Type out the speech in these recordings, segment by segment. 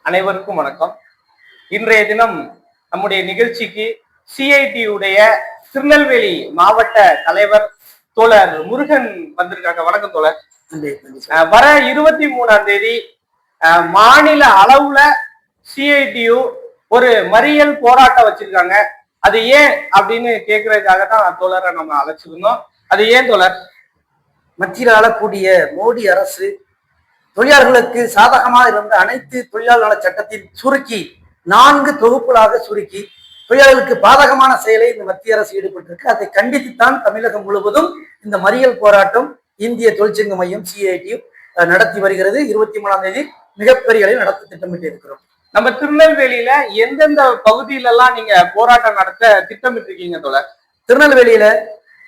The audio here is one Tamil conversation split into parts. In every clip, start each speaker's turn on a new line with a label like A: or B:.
A: அனைவருக்கும் வணக்கம். இன்றைய தினம் நம்முடைய நிகழ்ச்சிக்கு சிஐடியுடைய திருநெல்வேலி மாவட்ட தலைவர் தோழர் முருகன் வந்திருக்காங்க. வணக்கம் தோழர். வர 23ஆம் தேதி மாநில அளவுல சிஐடியு ஒரு மறியல் போராட்டம் வச்சிருக்காங்க. அது ஏன் அப்படின்னு கேட்கறதுக்காக தான் தோழரை நம்ம அழைச்சிருந்தோம். அது ஏன் தோழர்?
B: மத்தியில் ஆளக்கூடிய மோடி அரசு தொழிலாளர்களுக்கு சாதகமாக இருந்த அனைத்து தொழிலாளர் நல சட்டத்தின் சுருக்கி 4 தொகுப்புகளாக சுருக்கி தொழிலாளர்களுக்கு பாதகமான செயலை இந்த மத்திய அரசு ஈடுபட்டிருக்கு. அதை கண்டித்துத்தான் தமிழகம் முழுவதும் இந்த மறியல் போராட்டம் இந்திய தொழிற்சங்க மையம் சிஐடி நடத்தி வருகிறது. 23ஆம் தேதி மிகப்பெரிய அளவில் நடத்த திட்டமிட்டு இருக்கிறோம்.
A: நம்ம திருநெல்வேலியில எந்தெந்த பகுதியிலெல்லாம் நீங்க போராட்டம் நடத்த திட்டமிட்டு இருக்கீங்க தோழர்?
B: திருநெல்வேலியில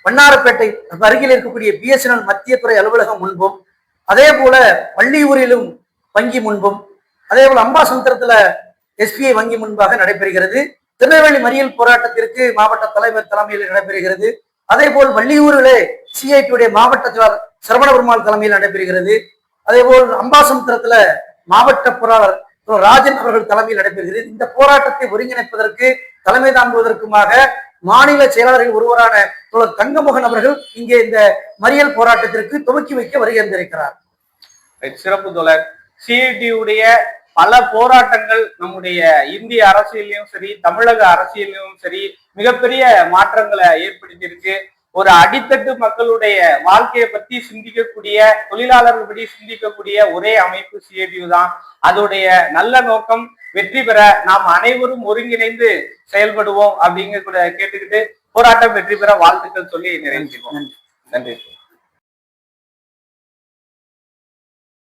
B: வண்ணாரப்பேட்டை அருகில் இருக்கக்கூடிய பிஎஸ்என்எல் மத்திய துறை அலுவலகம் முன்பும், அதே போல பள்ளியூரிலும் வங்கி முன்பும், அதே போல அம்பாசமுத்திரத்துல எஸ்பிஐ வங்கி முன்பாக நடைபெறுகிறது. திருநெல்வேலி மறியல் போராட்டத்திற்கு மாவட்ட தலைவர் தலைமையில் நடைபெறுகிறது. அதே போல் வள்ளியூரிலே சிஐடியுடைய மாவட்ட செயலாளர் சரவண பெருமாள் தலைமையில் நடைபெறுகிறது. அதே போல் அம்பாசமுத்திரத்துல மாவட்ட பொருளாளர் ராஜன் அவர்கள் தலைமையில் நடைபெறுகிறது. இந்த போராட்டத்தை ஒருங்கிணைப்பதற்கு தலைமை தாங்குவதற்குமாக மாநில செயலாளர்கள் ஒருவரான தோழர் தங்கமோகன் அவர்கள் இங்கே இந்த மறியல் போராட்டத்திற்கு துவக்கி வைக்க வருகின்றிருக்கிறார்.
A: சிறப்பு தோழர். சிஐடியுடைய பல போராட்டங்கள் நம்முடைய இந்திய அரசியலையும் சரி, தமிழக அரசியலையும் சரி மிகப்பெரிய மாற்றங்களை ஏற்படுத்தியிருக்கு. ஒரு அடித்தட்டு மக்களுடைய வாழ்க்கையை பத்தி சிந்திக்கக்கூடிய, தொழிலாளர்கள் பற்றி சிந்திக்கக்கூடிய ஒரே அமைப்பு சிஐடியு தான். அதோடைய நல்ல நோக்கம் வெற்றி பெற நாம் அனைவரும் ஒருங்கிணைந்து செயல்படுவோம் அப்படிங்கிற கூட கேட்டுக்கிட்டு போராட்டம் வெற்றி பெற வாழ்த்துக்கள் சொல்லி நிறைவு செய்வோம். நன்றி.